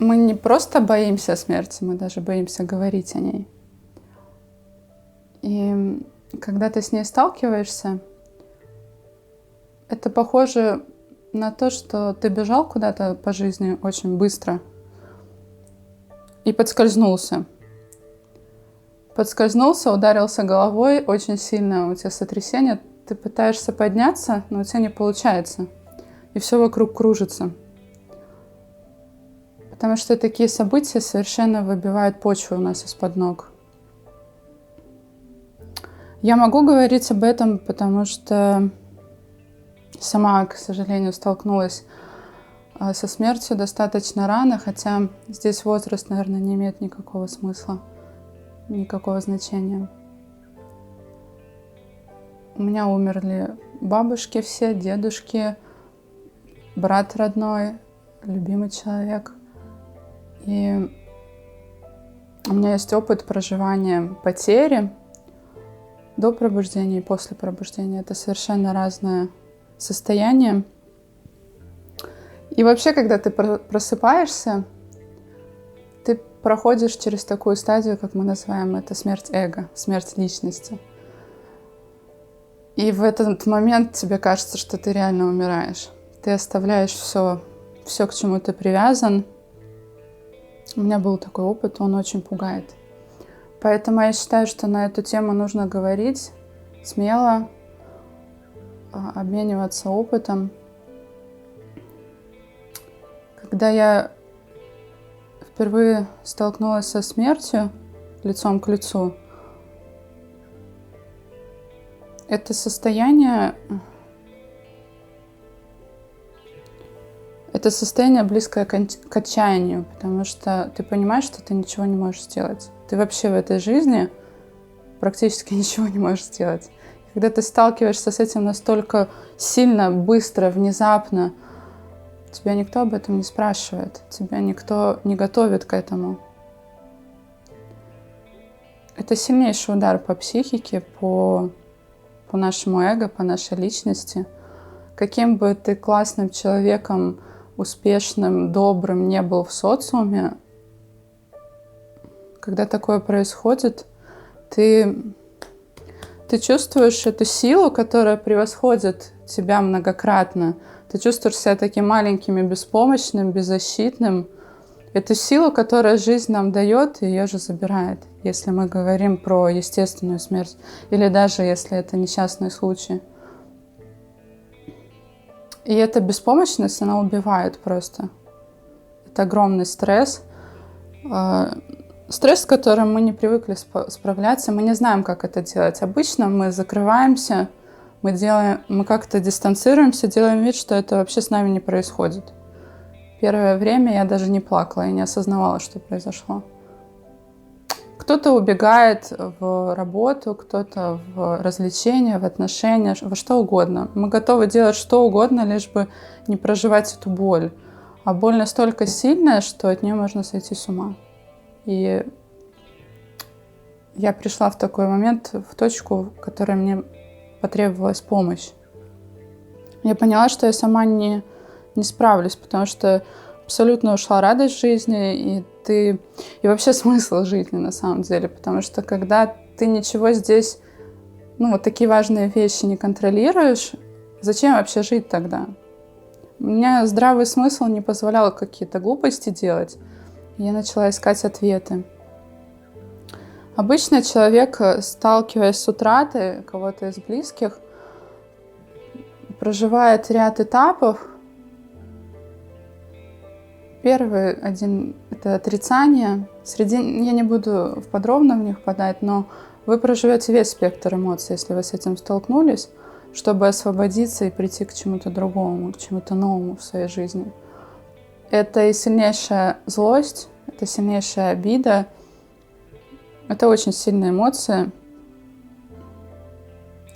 мы не просто боимся смерти, мы даже боимся говорить о ней. И когда ты с ней сталкиваешься, это похоже на то, что ты бежал куда-то по жизни очень быстро и подскользнулся. Подскользнулся, ударился головой очень сильно, у тебя сотрясение, ты пытаешься подняться, но у тебя не получается. И все вокруг кружится. Потому что такие события совершенно выбивают почву у нас из-под ног. Я могу говорить об этом, потому что сама, к сожалению, столкнулась со смертью достаточно рано, хотя здесь возраст, наверное, не имеет никакого смысла, никакого значения. У меня умерли бабушки все, дедушки, брат родной, любимый человек. И у меня есть опыт проживания потери до пробуждения и после пробуждения. Это совершенно разное состояние. И вообще, когда ты просыпаешься, ты проходишь через такую стадию, как мы называем это смерть эго, смерть личности. И в этот момент тебе кажется, что ты реально умираешь. Ты оставляешь все, к чему ты привязан. У меня был такой опыт, он очень пугает. Поэтому я считаю, что на эту тему нужно говорить смело, обмениваться опытом. Когда я впервые столкнулась со смертью лицом к лицу, это состояние близкое к отчаянию, потому что ты понимаешь, что ты ничего не можешь сделать. Ты вообще в этой жизни практически ничего не можешь сделать. Когда ты сталкиваешься с этим настолько сильно, быстро, внезапно, тебя никто об этом не спрашивает, тебя никто не готовит к этому. Это сильнейший удар по психике, по нашему эго, по нашей личности. Каким бы ты классным человеком, успешным, добрым не был в социуме, когда такое происходит, ты чувствуешь эту силу, которая превосходит тебя многократно. Ты чувствуешь себя таким маленьким и беспомощным, беззащитным. Эту силу, которую жизнь нам дает, ее же забирает, если мы говорим про естественную смерть, или даже если это несчастный случай. И эта беспомощность, она убивает просто. Это огромный стресс. Стресс, с которым мы не привыкли справляться, мы не знаем, как это делать. Обычно мы закрываемся, мы как-то дистанцируемся, делаем вид, что это вообще с нами не происходит. Первое время я даже не плакала, я не осознавала, что произошло. Кто-то убегает в работу, кто-то в развлечения, в отношения, во что угодно. Мы готовы делать что угодно, лишь бы не проживать эту боль. А боль настолько сильная, что от нее можно сойти с ума. И я пришла в такой момент, в точку, в которой мне потребовалась помощь. Я поняла, что я сама не справлюсь, потому что абсолютно ушла радость жизни и вообще смысл жизни на самом деле. Потому что когда ты ничего здесь, вот такие важные вещи не контролируешь, зачем вообще жить тогда? У меня здравый смысл не позволял какие-то глупости делать. Я начала искать ответы. Обычно человек, сталкиваясь с утратой кого-то из близких, проживает ряд этапов. Первый один – это отрицание. Я не буду подробно в них впадать, но вы проживете весь спектр эмоций, если вы с этим столкнулись, чтобы освободиться и прийти к чему-то другому, к чему-то новому в своей жизни. Это и сильнейшая злость, это сильнейшая обида. Это очень сильные эмоции,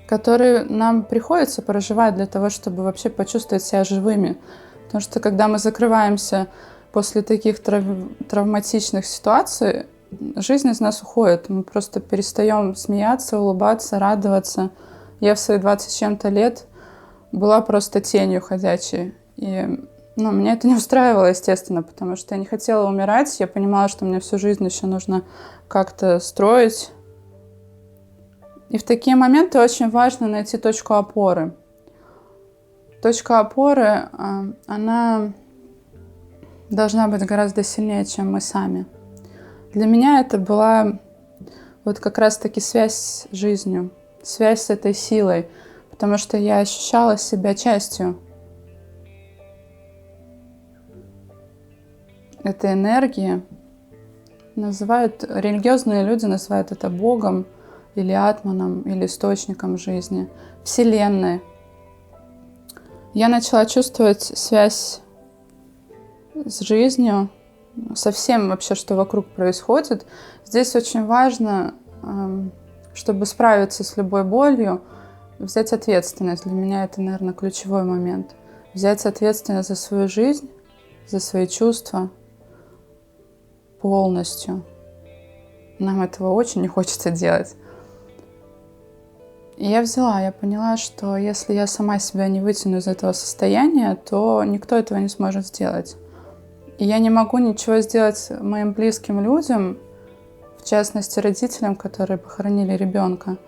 которые нам приходится проживать для того, чтобы вообще почувствовать себя живыми. Потому что когда мы закрываемся после таких травматичных ситуаций, жизнь из нас уходит. Мы просто перестаем смеяться, улыбаться, радоваться. Я в свои 20 с чем-то лет была просто тенью ходячей. И Но меня это не устраивало, естественно, потому что я не хотела умирать. Я понимала, что мне всю жизнь еще нужно как-то строить. И в такие моменты очень важно найти точку опоры. Точка опоры, она должна быть гораздо сильнее, чем мы сами. Для меня это была вот как раз-таки связь с жизнью, связь с этой силой, потому что я ощущала себя частью этой энергии. Религиозные люди называют это Богом или Атманом, или источником жизни, Вселенной. Я начала чувствовать связь с жизнью, со всем вообще, что вокруг происходит. Здесь очень важно, чтобы справиться с любой болью, взять ответственность. Для меня это, наверное, ключевой момент. Взять ответственность за свою жизнь, за свои чувства полностью. Нам этого очень не хочется делать. И я поняла, что если я сама себя не вытяну из этого состояния, то никто этого не сможет сделать. И я не могу ничего сделать моим близким людям, в частности родителям, которые похоронили ребенка.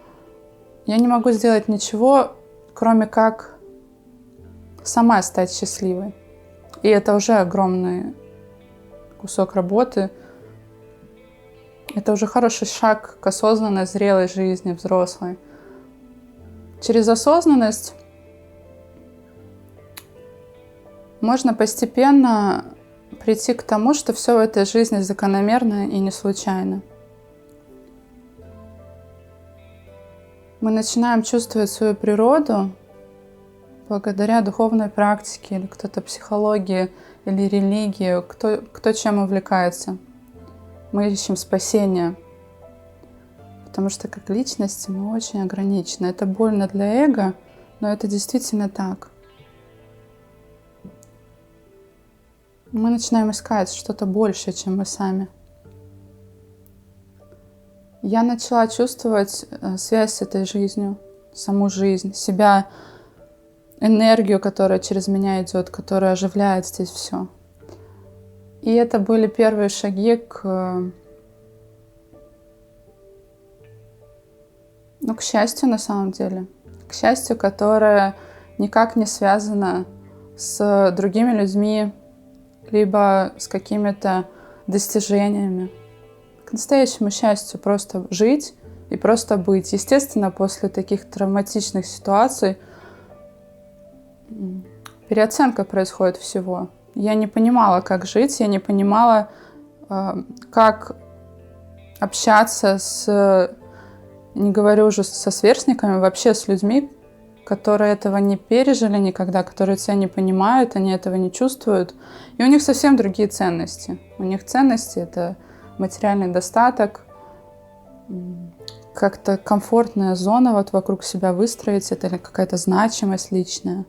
Я не могу сделать ничего, кроме как сама стать счастливой. И это уже огромный кусок работы. Это уже хороший шаг к осознанной, зрелой жизни, взрослой. Через осознанность можно постепенно прийти к тому, что все в этой жизни закономерно и не случайно. Мы начинаем чувствовать свою природу благодаря духовной практике, или кто-то психологии, или религии, кто чем увлекается. Мы ищем спасения, потому что как личности мы очень ограничены. Это больно для эго, но это действительно так. Мы начинаем искать что-то большее, чем мы сами. Я начала чувствовать связь с этой жизнью, саму жизнь, себя, энергию, которая через меня идет, которая оживляет здесь все. И это были первые шаги к счастью на самом деле. К счастью, которое никак не связано с другими людьми, либо с какими-то достижениями. К настоящему счастью просто жить и просто быть. Естественно, после таких травматичных ситуаций переоценка происходит всего. Я не понимала, как жить, я не понимала, как общаться не говорю уже со сверстниками, вообще с людьми, которые этого не пережили никогда, которые тебя не понимают, они этого не чувствуют. И у них совсем другие ценности. У них ценности — это материальный достаток, как-то комфортная зона вот вокруг себя выстроить, это или какая-то значимость личная.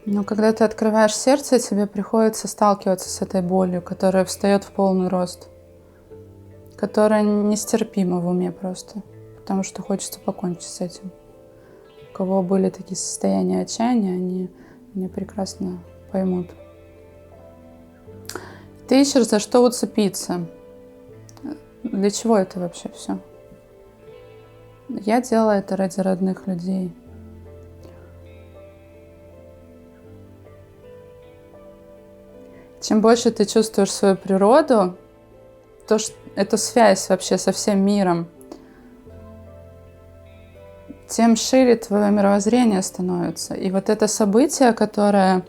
Но когда ты открываешь сердце, тебе приходится сталкиваться с этой болью, которая встает в полный рост, которая нестерпима в уме просто, потому что хочется покончить с этим. У кого были такие состояния отчаяния, они меня прекрасно поймут. Ты ищешь, за что уцепиться. Для чего это вообще все? Я делала это ради родных людей. Чем больше ты чувствуешь свою природу, эту связь вообще со всем миром, тем шире твое мировоззрение становится. И вот это событие, которое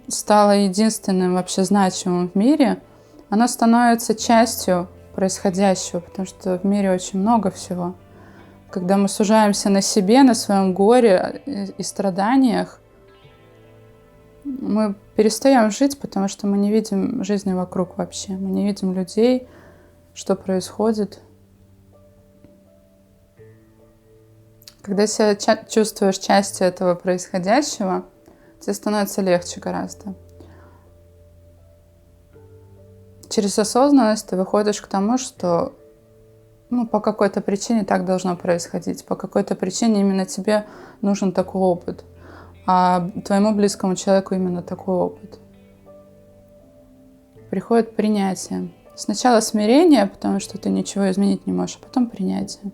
стало единственным вообще значимым в мире, оно становится частью происходящего, потому что в мире очень много всего. Когда мы сужаемся на себе, на своем горе и страданиях, мы перестаем жить, потому что мы не видим жизни вокруг вообще. Мы не видим людей, что происходит. Когда себя чувствуешь частью этого происходящего, тебе становится легче гораздо. Через осознанность ты выходишь к тому, что ну, по какой-то причине так должно происходить, по какой-то причине именно тебе нужен такой опыт, а твоему близкому человеку именно такой опыт. Приходит принятие. Сначала смирение, потому что ты ничего изменить не можешь, а потом принятие.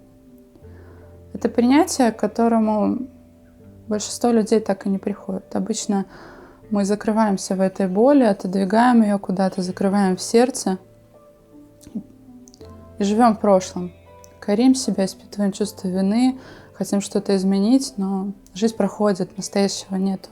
Это принятие, к которому большинство людей так и не приходит. Обычно мы закрываемся в этой боли, отодвигаем ее куда-то, закрываем в сердце и живем в прошлом. Корим себя, испытываем чувство вины, хотим что-то изменить, но жизнь проходит, настоящего нету.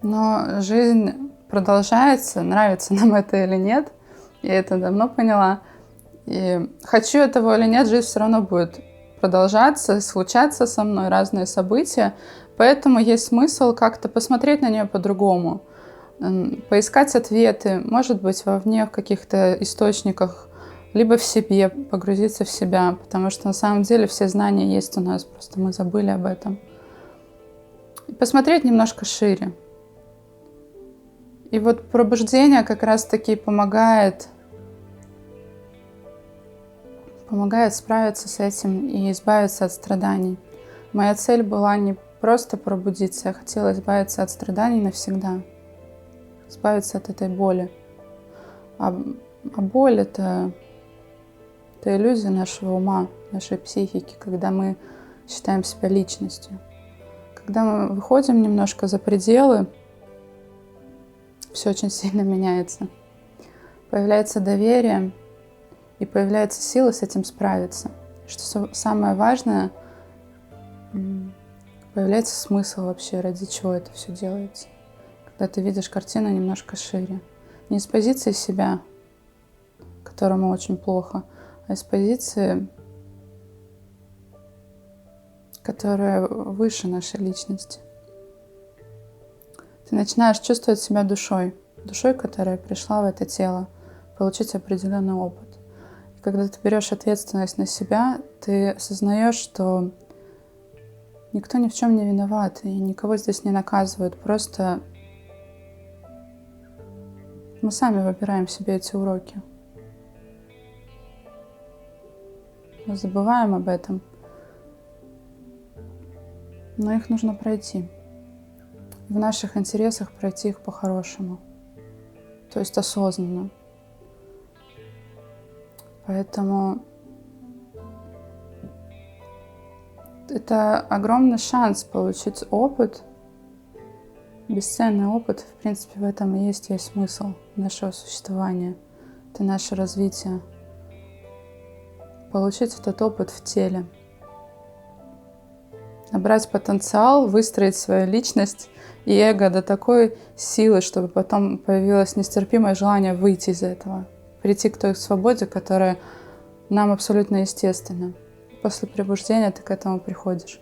Но жизнь продолжается, нравится нам это или нет. Я это давно поняла. И хочу этого или нет, жизнь все равно будет продолжаться, случаться со мной разные события. Поэтому есть смысл как-то посмотреть на нее по-другому, поискать ответы, может быть, вовне, в каких-то источниках, либо в себе, погрузиться в себя, потому что на самом деле все знания есть у нас, просто мы забыли об этом. И посмотреть немножко шире. И вот пробуждение как раз-таки помогает справиться с этим и избавиться от страданий. Моя цель была не просто пробудиться, я хотела избавиться от страданий навсегда, избавиться от этой боли. А боль — это иллюзия нашего ума, нашей психики, когда мы считаем себя личностью. Когда мы выходим немножко за пределы, все очень сильно меняется. Появляется доверие, и появляется сила с этим справиться. Что самое важное, появляется смысл вообще, ради чего это все делается. Когда ты видишь картину немножко шире. Не из позиции себя, которому очень плохо, а из позиции, которая выше нашей личности. Ты начинаешь чувствовать себя душой, которая пришла в это тело, получить определенный опыт. И когда ты берешь ответственность на себя, ты осознаешь, что никто ни в чем не виноват, и никого здесь не наказывают. Просто мы сами выбираем себе эти уроки. Мы забываем об этом, но их нужно пройти. В наших интересах пройти их по-хорошему, то есть осознанно. Поэтому это огромный шанс получить опыт, бесценный опыт. В принципе, в этом и есть весь смысл нашего существования. Это наше развитие. Получить этот опыт в теле. Набрать потенциал, выстроить свою личность и эго до такой силы, чтобы потом появилось нестерпимое желание выйти из этого. Прийти к той свободе, которая нам абсолютно естественна. После пробуждения ты к этому приходишь.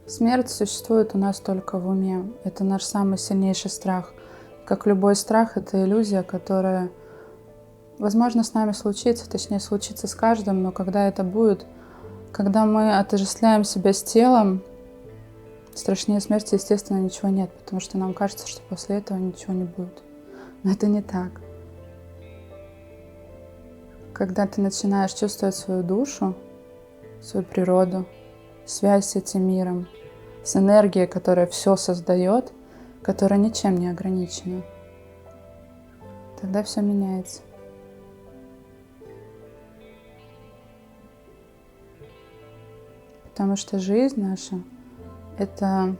Смерть существует у нас только в уме. Это наш самый сильнейший страх. Как любой страх, это иллюзия, которая, возможно, с нами случится, точнее, случится с каждым, но когда это будет, когда мы отождествляем себя с телом, страшнее смерти, естественно, ничего нет, потому что нам кажется, что после этого ничего не будет. Но это не так. Когда ты начинаешь чувствовать свою душу, свою природу, связь с этим миром, с энергией, которая все создает, которая ничем не ограничена, тогда все меняется. Потому что жизнь наша — это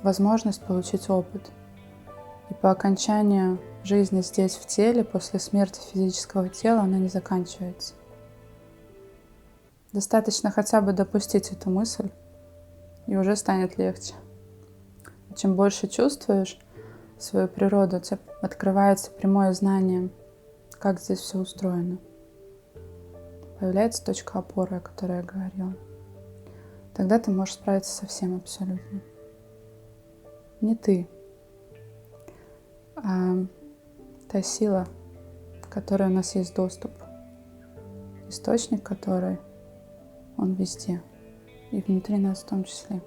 возможность получить опыт. И по окончанию жизни здесь, в теле, после смерти физического тела, она не заканчивается. Достаточно хотя бы допустить эту мысль, и уже станет легче. Чем больше чувствуешь свою природу, у тебя открывается прямое знание, как здесь все устроено. Появляется точка опоры, о которой я говорила. Тогда ты можешь справиться со всем абсолютно. Не ты, а та сила, к которой у нас есть доступ. Источник которой, Он везде. И внутри нас в том числе.